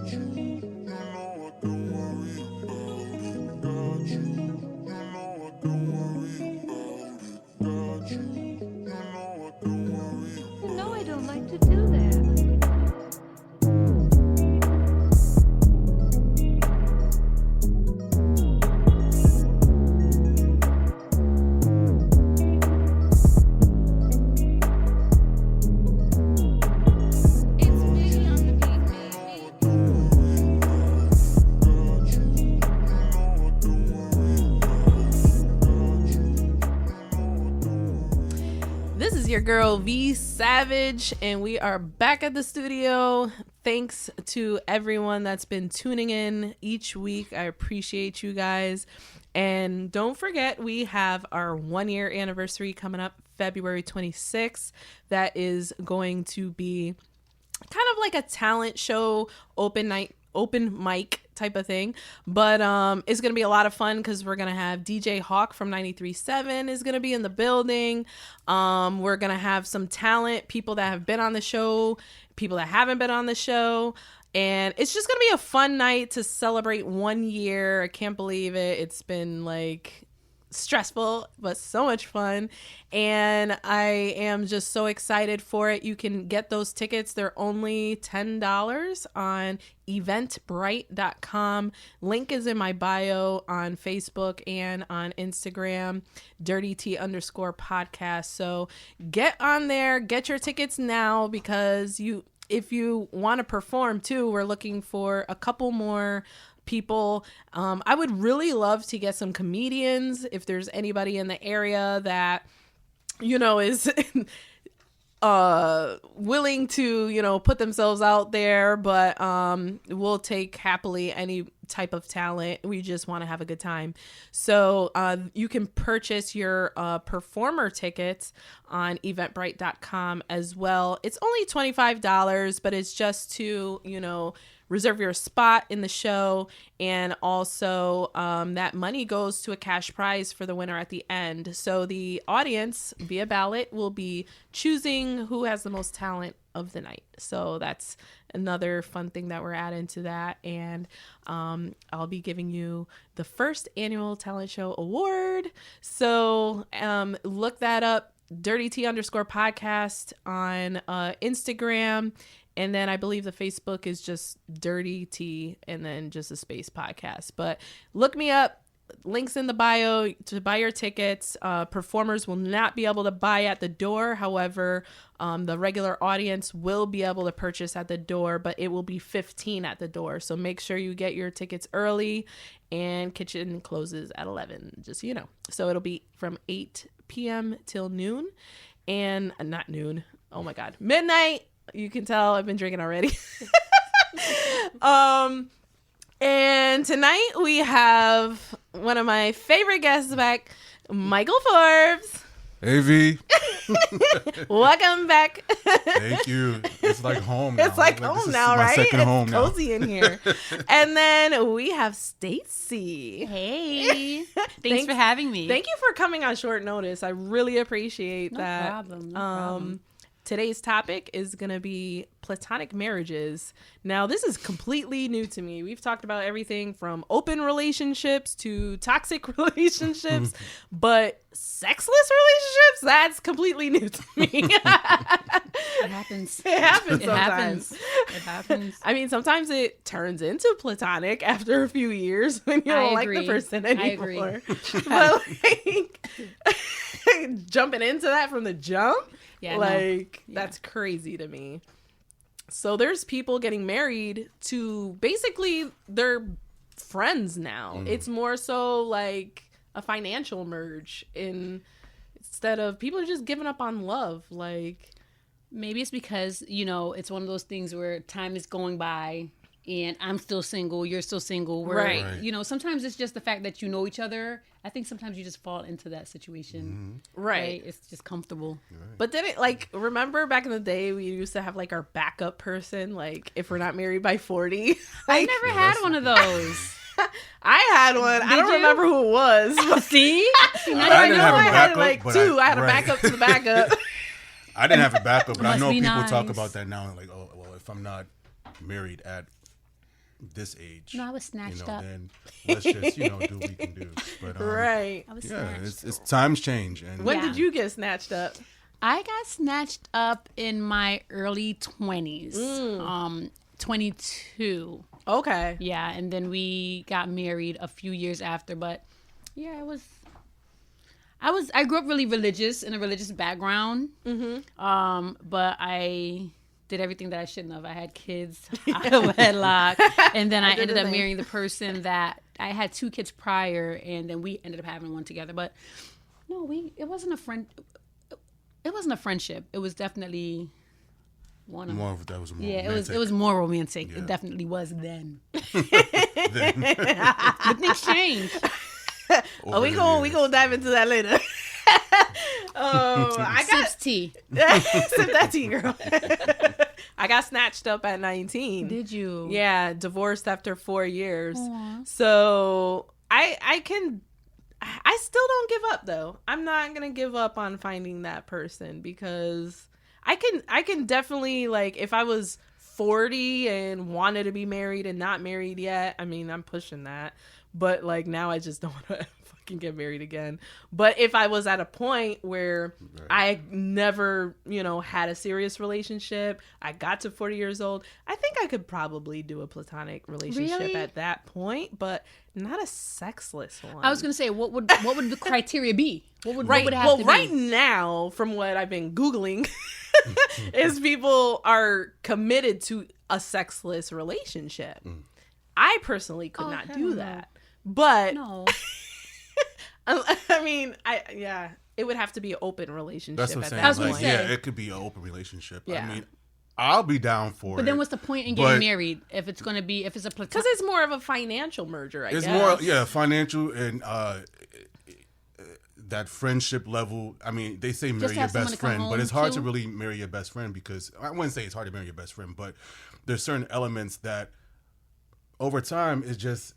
No, I don't like to do that. Your girl V Savage, and we are back at the studio. Thanks to everyone that's been tuning in each week. I appreciate you guys. And don't forget, we have our 1-year anniversary coming up February 26th. That is going to be kind of like a talent show, open mic type of thing, but it's gonna be a lot of fun because we're gonna have DJ Hawk from 93.7 is gonna be in the building. We're gonna have some talent, people that have been on the show, people that haven't been on the show, and it's just gonna be a fun night to celebrate 1 year. I can't believe it. It's been like stressful but so much fun, and I am just so excited for it. You can get those tickets. They're only $10 on eventbrite.com. Link is in my bio on Facebook and on Instagram, dirty_t_podcast. So get on there, get your tickets now, because if you want to perform too, we're looking for a couple more people. I would really love to get some comedians if there's anybody in the area that is willing to put themselves out there, but we'll take happily any type of talent. We just want to have a good time. So you can purchase your performer tickets on eventbrite.com as well. It's only $25, but it's just to reserve your spot in the show, and also that money goes to a cash prize for the winner at the end. So the audience via ballot will be choosing who has the most talent of the night. So that's another fun thing that we're adding to that. And I'll be giving you the first annual talent show award. So look that up, dirty_t_podcast on Instagram. And then I believe the Facebook is just Dirty T and then just a space podcast. But look me up. Links in the bio to buy your tickets. Performers will not be able to buy at the door. However, the regular audience will be able to purchase at the door, but it will be $15 at the door. So make sure you get your tickets early, and kitchen closes at 11, just so you know. So it'll be from 8 p.m. till noon, and not noon. Oh my God, midnight. You can tell I've been drinking already. And tonight we have one of my favorite guests back, Michael Forbes. Hey, V. Welcome back. Thank you. It's like home now. It's like home now, right? Second home now. Cozy in here. And then we have Stacey. Hey. Thanks for having me. Thank you for coming on short notice. I really appreciate that. No problem. Today's topic is going to be Platonic marriages. Now, this is completely new to me. We've talked about everything from open relationships to toxic relationships, but sexless relationships, that's completely new to me. It happens. It happens It sometimes. It happens. I mean, sometimes it turns into platonic after a few years when you don't like the person anymore. But like jumping into that from the jump, that's crazy to me. So there's people getting married to basically their friends now. It's more so like a financial merge instead of people are just giving up on love. Like maybe it's because, it's one of those things where time is going by and I'm still single, you're still single. Right. Sometimes it's just the fact that you know each other. I think sometimes you just fall into that situation. Right. It's just comfortable. Right. But then remember back in the day, we used to have like our backup person, like if we're not married by 40. I never had one of those. I had one. I don't remember who it was. See? I didn't have a backup, like but two. I had a backup to the backup. I didn't have a backup, but I know Must be people nice. talk about that now. Like, oh, well, if I'm not married at this age, No, I was snatched up. then let's just do what we can do. But Right. I was yeah, snatched. it's times change. And When Yeah. did you get snatched up? I got snatched up in my early 20s. 22. Okay. Yeah, and then we got married a few years after, but yeah, I grew up really religious, in a religious background. But I did everything that I shouldn't have. I had kids out of wedlock, and then I ended up marrying the person that I had 2 kids prior, and then we ended up having one together. But no, it wasn't a friend. It wasn't a friendship. It was definitely one of that was more yeah. romantic. It was more romantic. Yeah. It definitely was then. Then, But things change. Oh, we gonna dive into that later. I got Sips tea. sip that tea, girl. I got snatched up at 19. Did you? Yeah, divorced after 4 years. So I still don't give up though. I'm not gonna give up on finding that person because I can definitely, like, if I was 40 and wanted to be married and not married yet, I mean, I'm pushing that. But like now I just don't want to fucking get married again. But if I was at a point where I never, had a serious relationship, I got to 40 years old, I think I could probably do a platonic relationship Really? at that point, but not a sexless one. I was gonna say, what would the criteria be? What would have Well, to right be? now, from what I've been Googling, is people are committed to a sexless relationship. I personally could not hell do no. that. But No. I mean, it would have to be an open relationship that's what at I'm that saying. was gonna Like, say. it could be an open relationship. Yeah. I mean, I'll be down for it. But then what's the point in But- getting married if it's a Because platonic? it's more of a financial merger, I It's guess. more, financial and that friendship level. I mean, they say marry to your have someone best to come friend, but home it's hard to to? really marry your best friend because I wouldn't say it's hard to marry your best friend, but there's certain elements that over time is just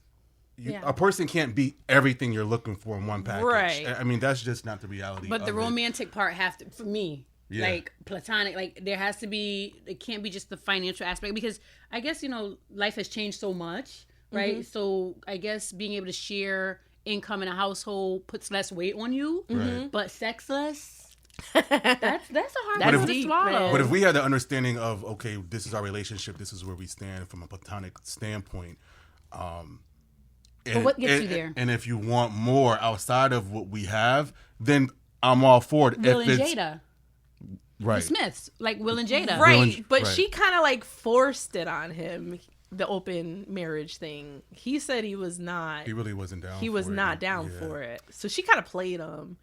a person can't be everything you're looking for in one package. Right. I mean, that's just not the reality. But the of it. romantic part for me, Yeah. like platonic, like there has to be. It can't be just the financial aspect because I guess life has changed so much, right? So I guess being able to share income in a household puts less weight on you. Right. But sexless, that's a hard That's one to deep, swallow. man. But if we had the understanding of, okay, this is our relationship, this is where we stand from a platonic standpoint. And, what gets you there? And if you want more outside of what we have, then I'm all for it. Will if and it's Jada, right, the Smiths, like Will and Jada, Right, but right. she kind of like forced it on him, the open marriage thing. He said he was not. he really wasn't down. He was for it. not down Yeah. for it. So she kind of played him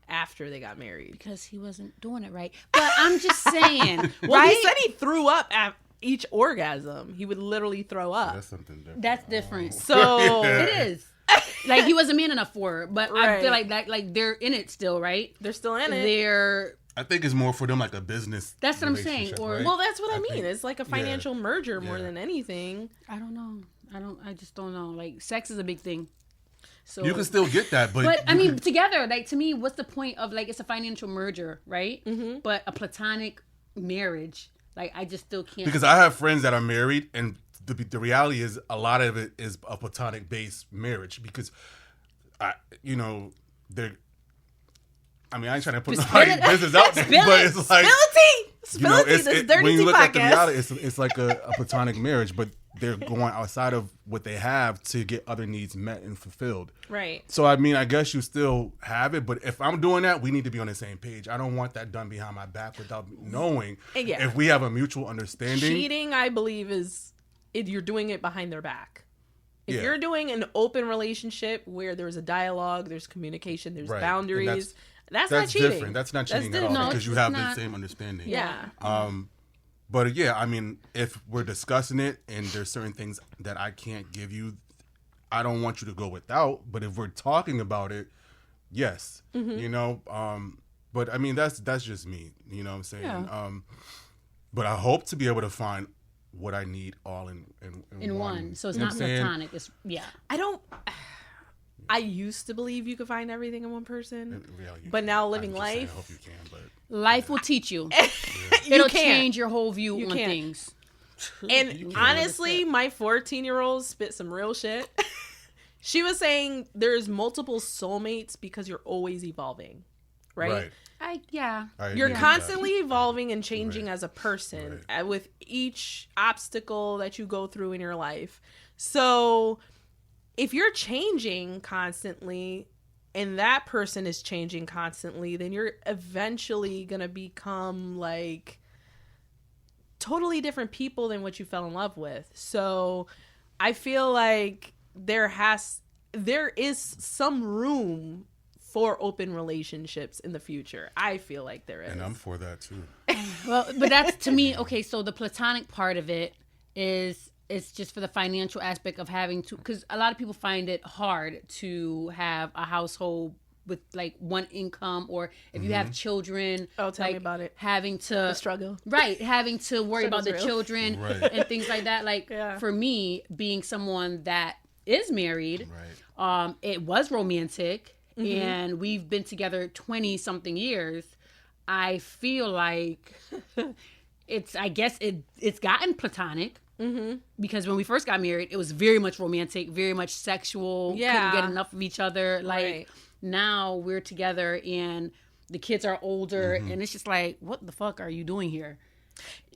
after they got married. because he wasn't doing it right. But I'm just saying, Well, right? he said he threw up at each orgasm. He would literally throw up. That's something different. That's different. So It is. Like he wasn't man enough for her, but I feel Right. like that, like they're in it still, right? they're still in it. They're I think it's more for them like a business. That's what I'm saying, relationship, or- right? Well, that's what I mean. think- It's like a financial merger more Yeah. than anything. I don't know. I just don't know. Like sex is a big thing. So you can still get that, but but I you mean, can- together, like to me, what's the point of like it's a financial merger, right? Mm-hmm. But a platonic marriage, like I just still can't. because I have friends that are married, and the reality is a lot of it is a platonic based marriage because, they're. I mean, I ain't trying to put Just no spill it. business out there, Spill but it. it's like Spill tea! Spill tea! This dirty when you tea look at the podcast. reality, it's like a platonic marriage, but they're going outside of what they have to get other needs met and fulfilled. Right. So I mean, I guess you still have it, but if I'm doing that, we need to be on the same page. I don't want that done behind my back without knowing. Yeah. If we have a mutual understanding, Cheating, I believe, is you're doing it behind their back. If Yeah. you're doing an open relationship where there's a dialogue, there's communication, there's Right. boundaries, And that's that's not cheating. different. That's not cheating at all different. No, because you it's have not. the same understanding. Yeah. But yeah, I mean, if we're discussing it and there's certain things that I can't give you, I don't want you to go without. But if we're talking about it, yes, But I mean, that's just me. You know what I'm saying? Yeah. But I hope to be able to find what I need all in one. So it's You know not what I'm saying? platonic. It's I used to believe you could find everything in one person, You but can. now living I'm just saying, life, I hope you can, but life will teach you. you It'll can't. change your whole view You on can't. things. And honestly, my 14-year-old spit some real shit. She was saying there's multiple soulmates because you're always evolving, right? I You're agree with constantly that. evolving and changing as a person with each obstacle that you go through in your life. So if you're changing constantly and that person is changing constantly, then you're eventually going to become like totally different people than what you fell in love with. So I feel like there is some room for open relationships in the future. I feel like there is. And I'm for that too. Well, but that's to me, okay, so the platonic part of it is it's just for the financial aspect of having to, because a lot of people find it hard to have a household with like one income, or if you have children, tell me about it. Having to The struggle. Right, having to worry about the Struggle's real. children Right. and things like that. Like for me, being someone that is married, it was romantic. And we've been together 20 something years. I feel like it's gotten platonic. Because when we first got married, it was very much romantic, very much sexual. Couldn't get enough of each other. Like now we're together and the kids are older, and it's just like, what the fuck are you doing here?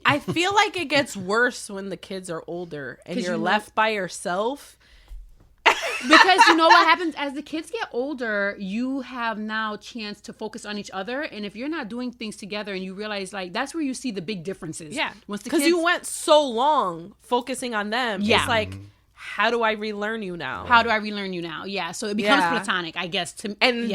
I feel like it gets worse when the kids are older and you're left by yourself. Because you know what happens as the kids get older, you have now chance to focus on each other, and if you're not doing things together, and you realize like that's where you see the big differences. Once the because you went so long focusing on them. It's like, how do I relearn you now? How do I relearn you now? Yeah, so it becomes platonic, I guess.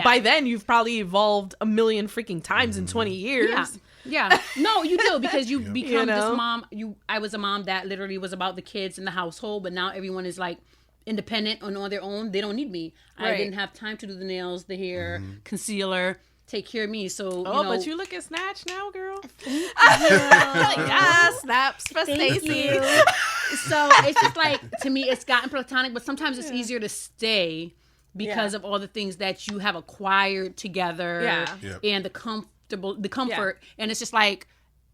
By then you've probably evolved a million freaking times in 20 years. Yeah. No, you do, because you become this mom. I was a mom that literally was about the kids and the household, but now everyone is like independent and on their own. They don't need me. I didn't have time to do the nails, the hair, concealer, take care of me. So but you look at Snatch now, girl. Yeah, snaps for Stacey. So it's just like, to me, it's gotten platonic, but sometimes it's easier to stay because of all the things that you have acquired together and the comfort. And it's just like,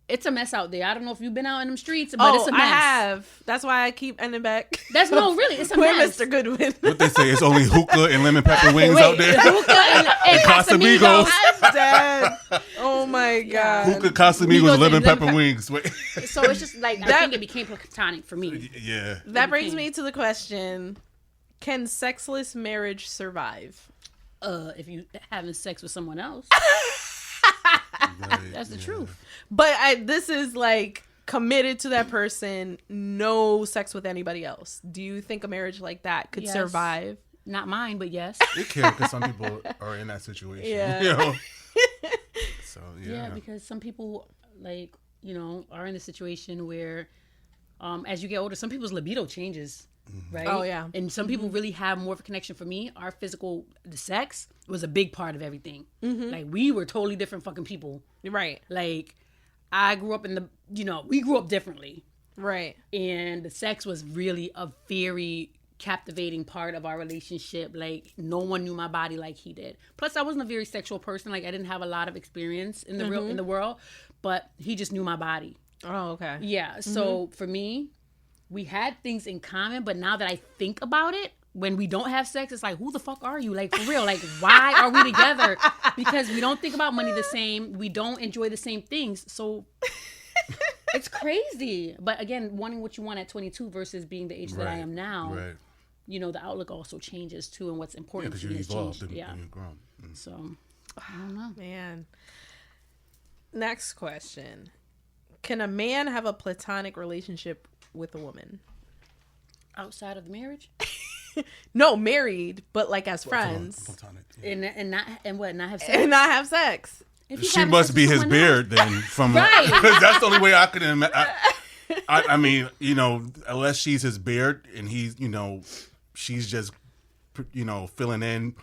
it's a mess out there. I don't know if you've been out in them streets, but it's a mess. I have. That's why I keep ending back. Really, it's a mess. Mr. Goodwin. What they say, it's only hookah and lemon pepper wings out there. Hookah and Casamigos. I'm dead. Oh my God. Hookah, Casamigos, lemon pepper wings. Wait. So it's just like, I think it became platonic for me. Yeah. That brings me to the question, can sexless marriage survive? If you having sex with someone else. That's the truth. But this is like committed to that person, no sex with anybody else. Do you think a marriage like that could survive? Not mine, but yes. It can, because some people are in that situation. Yeah. You know? So, Yeah, because some people, like, are in a situation where as you get older, some people's libido changes. Right? Oh, yeah. And some people really have more of a connection. For me, the sex was a big part of everything. Like, we were totally different fucking people. Right. Like, I grew up we grew up differently. Right. And the sex was really a very captivating part of our relationship. Like, no one knew my body like he did. Plus, I wasn't a very sexual person. Like, I didn't have a lot of experience in the world, but he just knew my body. Oh, okay. Yeah. So for me, we had things in common, but now that I think about it, when we don't have sex, it's like, who the fuck are you? Like, for real, like, why are we together? Because we don't think about money the same. We don't enjoy the same things. So it's crazy. But again, wanting what you want at 22 versus being the age that I am now, the outlook also changes too, and what's important because to you me has evolved changed. and you've grown. So, I don't know. Man. Next question. Can a man have a platonic relationship with a woman? Outside of the marriage? No, married, but like as friends. Platonic. And not have sex? And not have sex. If he's She having must sex be with his someone beard else. then, from Right. because that's the only way I could imagine. I mean, unless she's his beard and he's, she's just, filling in.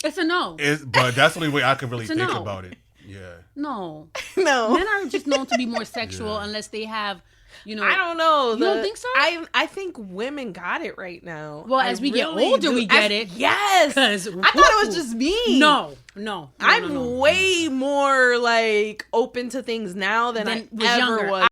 It's a no. But that's the only way I could really It's a think no. about it. Yeah. No. No. Men are just known to be more sexual unless they have, I don't know. You don't think so? I think women got it right now. Well, as we get older, we get it. Yes. 'Cause- I thought it was just me. No. I'm way more like open to things now than I was ever younger. was.